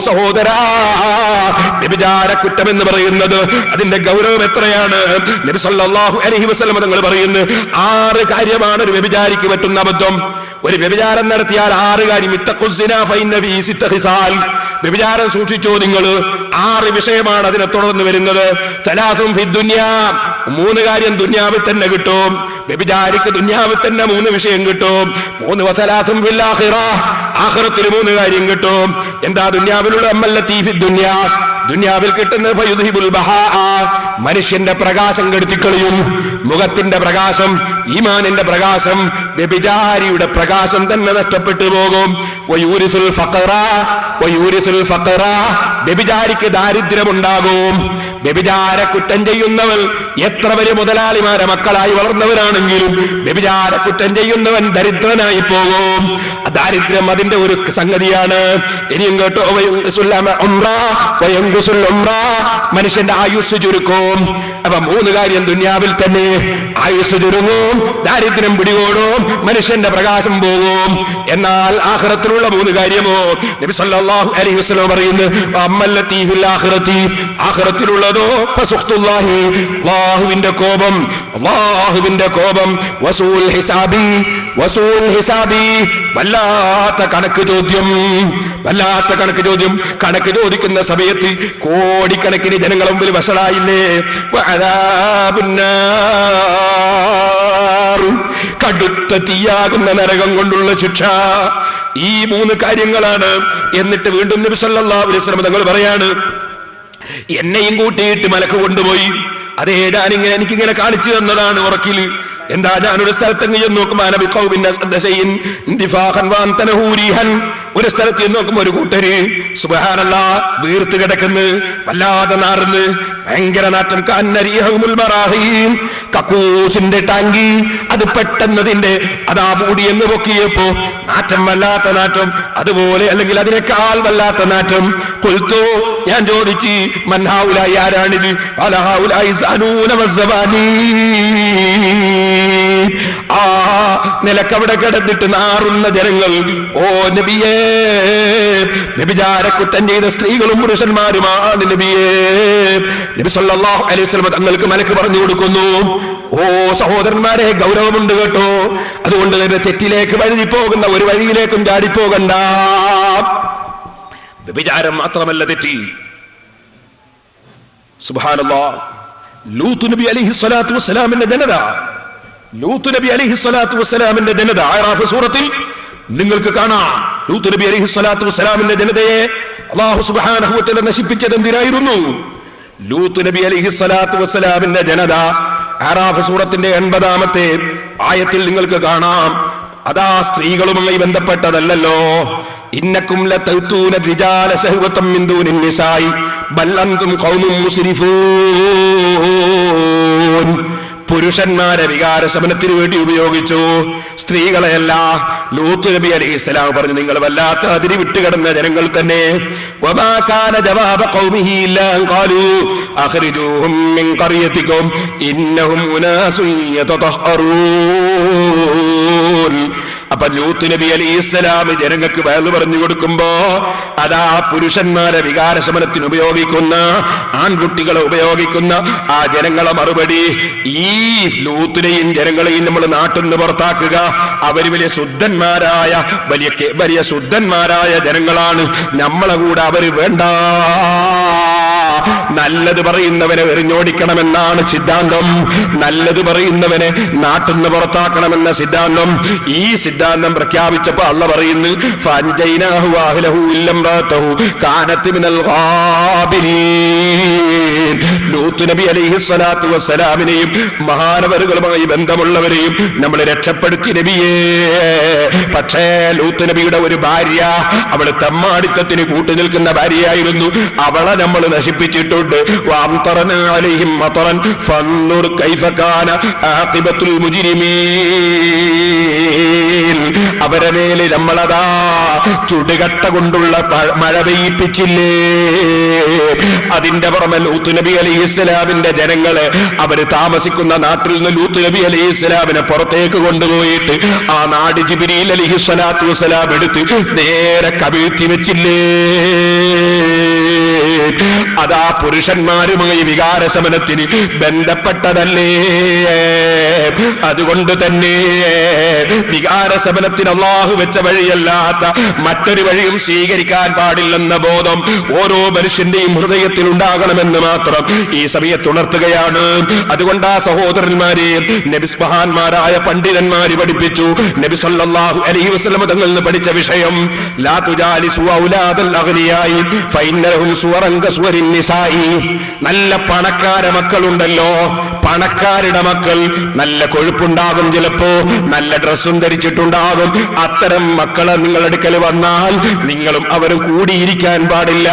സഹോദരാ, വ്യഭിചാര കുറ്റം എന്ന് പറയുന്നത് അതിന്റെ ഗൗരവം എത്രയാണ്? നബി സല്ലല്ലാഹു അലൈഹി വസല്ലം തങ്ങൾ പറയുന്നു 6 കാര്യമാണ് ഒരു വ്യഭിചാരിക്ക് പറ്റുന്ന അബദ്ധം. ഒരു വ്യഭിചാരം നടത്തിയാൽ 6 കാര്യം. ഇത്തഖുസ്സിനാ ഫഇന്ന ഫീ 6 ഖിസാൽ. വ്യഭിചാരം സൂക്ഷിച്ചോ നിങ്ങൾ. 6 വിഷയമാണ് അതിനെ തുടർന്ന് വരുന്നത്. സലാസുൻ ഫി ദുനിയാ, 3 കാര്യം ദുനിയാവിൽ തന്നെ കിട്ടും. വ്യഭിചാരിക്ക് ദുനിയാവിൽ തന്നെ 3 വിഷയം കിട്ടും. 3 വസലാസുൻ ഫിൽ ആഖിറ, ആഖിറത്തിൽ 3 കാര്യം കിട്ടും. എന്താ ദുനിയാവിലുള്ള? അമ്മല്ലതീ ഫി ദുനിയാ, ദുനിയാവിൽ കിട്ടുന്ന ഫയുദ്ഹിബുൽ ബഹാ, മനുഷ്യന്റെ പ്രകാശം കെടുത്തിക്കളയും. മുഖത്തിന്റെ പ്രകാശം, ഈമാനിന്റെ പ്രകാശം, വ്യഭിചാരിയുടെ പ്രകാശം തന്നെ നഷ്ടപ്പെട്ടു പോകും. വയൂരിസുൽ ഫഖറ, വയൂരിസുൽ ഫഖറ, വ്യഭിചാരിക്ക് ദാരിദ്ര്യമുണ്ടാകും. വ്യഭിചാര കുറ്റം ചെയ്യുന്നവൻ എത്ര വലിയ മുതലാളിമാരെ മക്കളായി വളർന്നവരാണെങ്കിലും വ്യഭിചാര കുറ്റം ചെയ്യുന്നവൻ ദരിദ്രനായി പോകും. ദാരിദ്ര്യം അതിന്റെ ഒരു സംഗതിയാണ്. ഇനിയും കേട്ടോ, മനുഷ്യന്റെ ആയുസ് ചുരുക്കും. അപ്പൊ 3 കാര്യം ദുനിയാവിൽ തന്നെ. ആയുസ് ചുരുങ്ങും, ദാരിദ്ര്യം പിടികൂടും, മനുഷ്യന്റെ പ്രകാശം പോകും. എന്നാൽ ആഖിറത്തിലുള്ള 3 കാര്യമോ നബി സല്ലല്ലാഹു അലൈഹി വസല്ലം പറയുന്നു, അമ്മല്ലതീ ഫിൽ ആഖിറതി, ആഖിറത്തിലുള്ളതോ ഫസുഖ്തുല്ലാഹി, അല്ലാഹുവിന്റെ കോപം, അല്ലാഹുവിന്റെ കോപം. വസൂൽ ഹിസാബി, വസൂൽ ഹിസാബി, വല്ലാത്ത കണക്ക് ചോദ്യം, വല്ലാത്ത കണക്ക് ചോദ്യം. കണക്ക് ചോദിക്കുന്ന സമയത്ത് കോടിക്കണക്കിന് ജനങ്ങളുടെ മുമ്പിൽ വഷളായില്ലേ? കടുത്ത തീയാകുന്ന നരകം കൊണ്ടുള്ള ശിക്ഷ. ഈ 3 കാര്യങ്ങളാണ്. എന്നിട്ട് വീണ്ടും നബി സല്ലല്ലാഹു അലൈഹി വസല്ലം തങ്ങൾ പറയാണ്, എന്നെയും കൂട്ടിയിട്ട് മലക്ക് കൊണ്ടുപോയി. അതേ ഞാനിങ്ങനെ എനിക്കിങ്ങനെ കാണിച്ചു തന്നതാണ് ഉറക്കില്. എന്താ, ഞാനൊരു സ്ഥലത്തെങ്ങ് ചെന്ന് നോക്കുമ്പോൾ ഒരു സ്ഥലത്ത് നോക്കുമ്പോ ഒരു കൂട്ടര് സുബ്ഹാനല്ലാഹ് വീർത്ത് കിടക്കുന്നു, വല്ലാതെ നാറുന്ന്, ഭയങ്കര നാറ്റം. കക്കൂസിന്റെ ടാങ്കി അത് പെട്ടെന്നതിന്റെ അതാ മൂടി എന്ന് പൊക്കിയപ്പോ നാറ്റം, വല്ലാത്ത നാറ്റം. അതുപോലെ അല്ലെങ്കിൽ അതിനേക്കാൾ വല്ലാത്ത നാറ്റം. ഖുൽതു, ഞാൻ ചോദിച്ചു, മൻ ഹൗലായി, ആരാണിത്? ഖാല ഹൗലായി സനൂന വസ്സബാനി, ആ നിലക്കവിടെ കിടന്നിട്ട് നാറുന്ന ജനങ്ങൾ. ഓ നബിയേ, വ്യഭിചാരക്കുറ്റം ചെയ്ത സ്ത്രീകളും പുരുഷന്മാരുമാണ് നബിയേ. നബി സല്ലല്ലാഹു അലൈഹി വസല്ലം തങ്ങൾക്ക് മലക്ക് പറഞ്ഞു കൊടുക്കുന്നു, ഓ സഹോദരന്മാരെ, ഗൗരവമുണ്ട് കേട്ടോ. അതുകൊണ്ട് തന്നെ തെറ്റിലേക്ക് വഴുതി പോകുന്ന ഒരു വഴിയിലേക്കും ചാടിപ്പോകണ്ട. വ്യഭിചാരം മാത്രമല്ല തെറ്റി. സുബ്ഹാനല്ലാഹ്, ലൂത്ത് നബി അലൈഹി സ്വലാത്തു വസ്സലാമിന്റെ ജനത, ലൂത്ത് നബി അലൈഹി സ്വലാത്തു വസ്സലാമിന്റെ ജനത അറാഫ് സൂറത്തിൽ നിങ്ങൾക്ക് കാണാം. ലൂത്ത് നബി അലൈഹി സ്വലാത്തു വസ്സലാമിന്റെ ജനതയെ അല്ലാഹു സുബ്ഹാനഹു വ തആല നശിപ്പിച്ചത് എന്തിനായിരുന്നു? ലൂത്ത് നബി അലൈഹി സ്വലാത്തു വസ്സലാമിന്റെ ജനത അറാഫ് സൂറത്തിന്റെ 80-ാമത്തെ ആയത്തിൽ നിങ്ങൾക്ക് കാണാം. അതാ സ്ത്രീകളുമായി ബന്ധപ്പെട്ടതല്ലല്ലോ. ഇന്നക്കും ലതൗതൂന റിജാല ശഹവതൻ മിൻ ദൂനിൻ നിസായി ബൽ അൻതും ഖൗമുൻ മുസ്രിഫൂൻ. പുരുഷന്മാരെ വികാരശമനത്തിന് വേണ്ടി ഉപയോഗിച്ചു, സ്ത്രീകളെയല്ല. ലൂത്ത് നബി അലൈഹിസ്സലാം പറഞ്ഞു, നിങ്ങൾ വല്ലാത്ത അതിരി വിട്ടുകിടന്ന ജനങ്ങൾ തന്നെ. വമാ കാന ജവാബ ഖൗമിഹി ഇല്ലാ അൻ ഖാലൂ അഖ്രിജൂഹും മിൻ ഖറിയതികും ഇന്നഹും ഉനാസുൻ യതതഹറൂൻ. അപ്പൊ ലൂത്ത് നബി അലൈഹിസ്സലാം ജനങ്ങൾക്ക് വയലു പറഞ്ഞു കൊടുക്കുമ്പോ അതാ പുരുഷന്മാരെ വികാരശമനത്തിന് ഉപയോഗിക്കുന്ന, ആൺകുട്ടികളെ ഉപയോഗിക്കുന്ന ആ ജനങ്ങളെ മറുപടി, ഈ ലൂത്തിനെയും ജനങ്ങളെയും നമ്മൾ നാട്ടിൽ നിന്ന് പുറത്താക്കുക. അവര് വലിയ ശുദ്ധന്മാരായ വലിയ ശുദ്ധന്മാരായ ജനങ്ങളാണ്, നമ്മളെ കൂടെ അവര് വേണ്ട. നല്ലത് പറയുന്നവനെ എറിഞ്ഞോടിക്കണമെന്നാണ് സിദ്ധാന്തം. നല്ലത് പറയുന്നവനെ നാട്ടിൽ നിന്ന് പുറത്താക്കണമെന്ന സിദ്ധാന്തം. ഈ സിദ്ധാന്തം പ്രഖ്യാപിച്ചപ്പോ അള്ളാഹ് പറയുന്നു, ഫഅൻജൈനാഹു വഅഹ്ലഹു ഇല്ലാ ഇംറഅതഹു കാനത് മിനൽ ഗാബിരീൻ. ലൂത്ത് നബി അലൈഹിസ്സലാത്തു വസ്സലാമിനെയും മഹാനവറുകളുമായി ബന്ധമുള്ളവരെയും നമ്മൾ രക്ഷപ്പെടുത്തി നബിയേ. പക്ഷേ ലൂത്ത് നബിയുടെ ഒരു ഭാര്യ, അവള് തെമ്മാടിത്തത്തിന് കൂട്ടു നിൽക്കുന്ന ഭാര്യയായിരുന്നു. അവളെ നമ്മൾ നശിപ്പിച്ചിട്ടുണ്ട്. വഅംതറനാ അലൈഹിം മതറൻ ഫൻദുർ കൈഫ കാന ആഖിബത്തുൽ മുജ്രിമീൻ. അവരെ മേലെ നമ്മളതാ ചുടുകട്ട കൊണ്ടുള്ള മഴ പെയ്യിപ്പിച്ചില്ലേ. അതിന്റെ പുറമെ ലൂത്ത് നബി അലൈഹിസ്സലാമിന്റെ ജനങ്ങളെ അവര് താമസിക്കുന്ന നാട്ടിൽ നിന്ന് ലൂത്ത് നബി അലൈഹിസ്സലാമിനെ പുറത്തേക്ക് കൊണ്ടുപോയിട്ട് ആ നാട് ജിബ്രീൽ അലൈഹിസ്സലാത്തു വസ്സലാം എടുത്ത് നേരെ കവിഴ്ത്തി വെച്ചില്ലേ. അതാ പുരുഷന്മാരുമായി വികാരശമനത്തിന് ബന്ധപ്പെട്ടതല്ലേ. അതുകൊണ്ട് തന്നെ വികാരശമനത്തിന് അല്ലാഹു വെച്ച വഴിയല്ലാത്ത മറ്റൊരു വഴിയും സ്വീകരിക്കാൻ പാടില്ലെന്ന ബോധം ഓരോ മനുഷ്യന്റെയും ഹൃദയത്തിൽ ഉണ്ടാകണമെന്ന് മാത്രം ഈ സമയത്ത് ഉണർത്തുകയാണ്. അതുകൊണ്ട് ആ സഹോദരന്മാരെ നബിസ്മഹാന്മാരായ പണ്ഡിതന്മാര് പഠിപ്പിച്ചു. നബി സല്ലല്ലാഹു അലൈഹി വസല്ലം തങ്ങളിൽ നിന്ന് പഠിച്ച വിഷയം ലാ തുജാലിസു ഔലാദൽ അഗ്നിയായി ഫഇന്നഹും സുവറൻ കസുവരിൻ നിസായി. നല്ല പണക്കാര മക്കളുണ്ടല്ലോ, പണക്കാരുടെ മക്കൾ നല്ല കൊഴുപ്പുണ്ടാകും, ചിലപ്പോ നല്ല ഡ്രസ്സും ധരിച്ചിട്ടുണ്ടാകും. അത്തരം മക്കളെ നിങ്ങളുടെ അടുക്കൽ വന്നാൽ നിങ്ങളും അവരും കൂടിയിരിക്കാൻ പാടില്ല.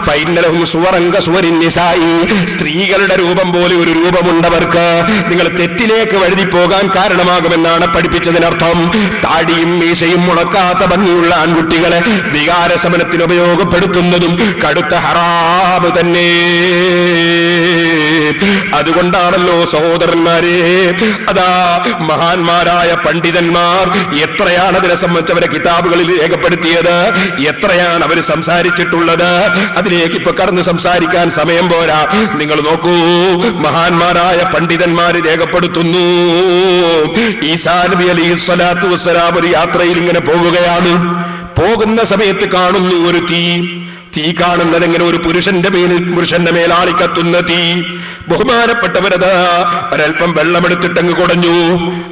ഫൈനലഹും സുവറൻ കസുവരിൻ നിസായി. സ്ത്രീകളുടെ രൂപം പോലെ ഒരു രൂപമുണ്ടവർക്ക്. നിങ്ങൾ തെറ്റിലേക്ക് വഴുതി പോകാൻ കാരണമാകുമെന്നാണ് പഠിപ്പിച്ചതിനർത്ഥം. താടിയും മീശയും മുളക്കാത്ത ഭംഗിയുള്ള ആൺകുട്ടികളെ വികാരശമനത്തിന് ഉപയോഗപ്പെടുത്തുന്നതും കടുത്ത ഹറാമ് തന്നെ. അതുകൊണ്ടാണല്ലോ സഹോദരന്മാരെ, അതാ മഹാന്മാരായ പണ്ഡിതന്മാർ എത്രയാണ് അതിനെ സംബന്ധിച്ച് അവരെ കിതാബുകളിൽ രേഖപ്പെടുത്തിയത്, എത്രയാണ് അവർ സംസാരിച്ചിട്ടുള്ളത്. അതിലേക്ക് ഇപ്പൊ കടന്ന് സംസാരിക്കാൻ സമയം പോരാ. നിങ്ങൾ നോക്കൂ, മഹാന്മാരായ പണ്ഡിതന്മാർ രേഖപ്പെടുത്തുന്നു, ഈസാ നബി അലൈഹി സ്വലാത്തു വസ്സലാം ഒരു യാത്രയിൽ ഇങ്ങനെ പോവുകയാണ്. പോകുന്ന സമയത്ത് കാണുന്നു ഒരു തീ കാണുന്നത് എങ്ങനെ ഒരു പുരുഷന്റെ മേലാളി കത്തുന്ന തീ. ബഹുമാനപ്പെട്ടവരതാ ഒരൽപ്പം വെള്ളമെടുത്തിട്ടങ്ങ് കുടഞ്ഞു.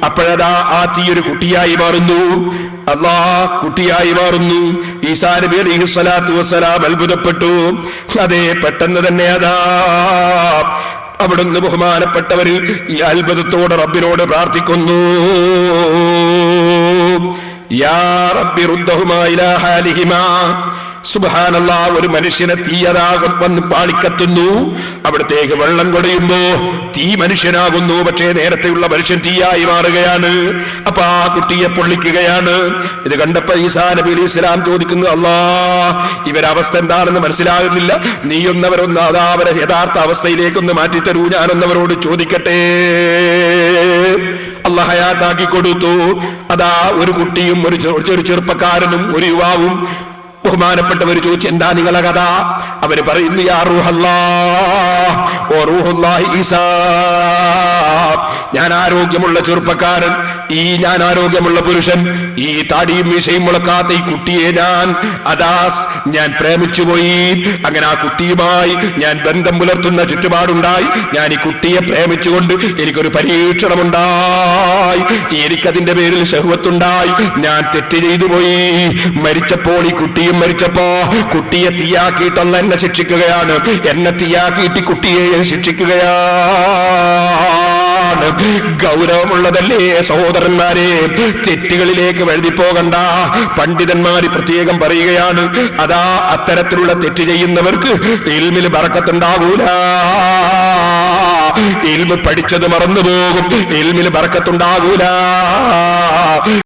അപ്പോഴതാ ആ തീ ഒരു കുട്ടിയായി മാറുന്നു. കുട്ടിയായി മാറുന്നു. ഈസാ നബി അലൈഹി സ്വലാത്തു വസ്സലാം അത്ഭുതപ്പെട്ടു. അതേ, പെട്ടെന്ന് തന്നെ അതാ അവിടുന്ന് ബഹുമാനപ്പെട്ടവര് ഈ അത്ഭുതത്തോടെ റബ്ബിനോട് പ്രാർത്ഥിക്കുന്നു. യാ റബ്ബി റുദ്ദഹുമാ ഇലാ ഹാലിഹിമാ. സുബ്ഹാനല്ലാഹ്, ഒരു മനുഷ്യനെ തീയതാകും വന്ന് പാളിക്കത്തുന്നു. അവിടത്തേക്ക് വെള്ളം കൊടയുമ്പോ തീ മനുഷ്യനാകുന്നു, പക്ഷേ നേരത്തെയുള്ള മനുഷ്യൻ തീയായി മാറുകയാണ്. അപ്പൊ ആ കുട്ടിയെ പൊള്ളിക്കുകയാണ്. ഇത് കണ്ടപ്പോ ഈസാ നബി അലൈഹി സ്വലാം ചോദിക്കുന്നു, ഇവരവസ്ഥ എന്താണെന്ന് മനസ്സിലാകുന്നില്ല, നീയൊന്നവരൊന്ന് അതാ അവരെ യഥാർത്ഥ അവസ്ഥയിലേക്കൊന്ന് മാറ്റിത്തരൂ, ഞാനൊന്നവരോട് ചോദിക്കട്ടെ. അല്ലാഹ് ഹയാത്താക്കി കൊടുത്തു. അതാ ഒരു കുട്ടിയും ഒരു ചെറുപ്പക്കാരനും ഒരു യുവാവും. ബഹുമാനപ്പെട്ടവർ ചോദിച്ചു, എന്താ നിങ്ങളെ കഥ? അവര് പറയുന്നു, യാ റൂഹല്ലാഹ്, ഓ റൂഹുല്ലാഹി ഈസാ, ഞാൻ ആരോഗ്യമുള്ള ചെറുപ്പക്കാരൻ, ഞാൻ ആരോഗ്യമുള്ള പുരുഷൻ, ഈ താടിയും മീശയും മുളക്കാത്ത ഈ കുട്ടിയെ ഞാൻ പ്രേമിച്ചുപോയി. അങ്ങനെ ആ കുട്ടിയുമായി ഞാൻ ബന്ധം പുലർത്തുന്ന ചുറ്റുപാടുണ്ടായി. ഞാൻ ഈ കുട്ടിയെ പ്രേമിച്ചുകൊണ്ട് എനിക്കൊരു പരീക്ഷണമുണ്ടായി, എനിക്കതിന്റെ പേരിൽ ശഹ്വത്തുണ്ടായി, ഞാൻ തെറ്റ് ചെയ്തു പോയി. മരിച്ചപ്പോൾ ഈ കുട്ടിയും മരിച്ചപ്പോ കുട്ടിയെ തീയാക്കിയിട്ടുള്ള എന്നെ ശിക്ഷിക്കുകയാണ്, എന്നെ തീയാക്കിയിട്ട് കുട്ടിയെ ശിക്ഷിക്കുകയാണ്. ഗൗരവമുള്ളതല്ലേ സഹോദരന്മാരെ, തെറ്റുകളിലേക്ക് വഴുതി പോകണ്ട. പണ്ഡിതന്മാര് പ്രത്യേകം പറയുകയാണ്, അതാ അത്തരത്തിലുള്ള തെറ്റ് ചെയ്യുന്നവർക്ക് ഇൽമിൽ ബറക്കത്തുണ്ടാകൂല. ഇൽമ് പഠിച്ചത് മറന്നുപോകും, ഇൽമിൽ ബറക്കത്തുണ്ടാകൂല.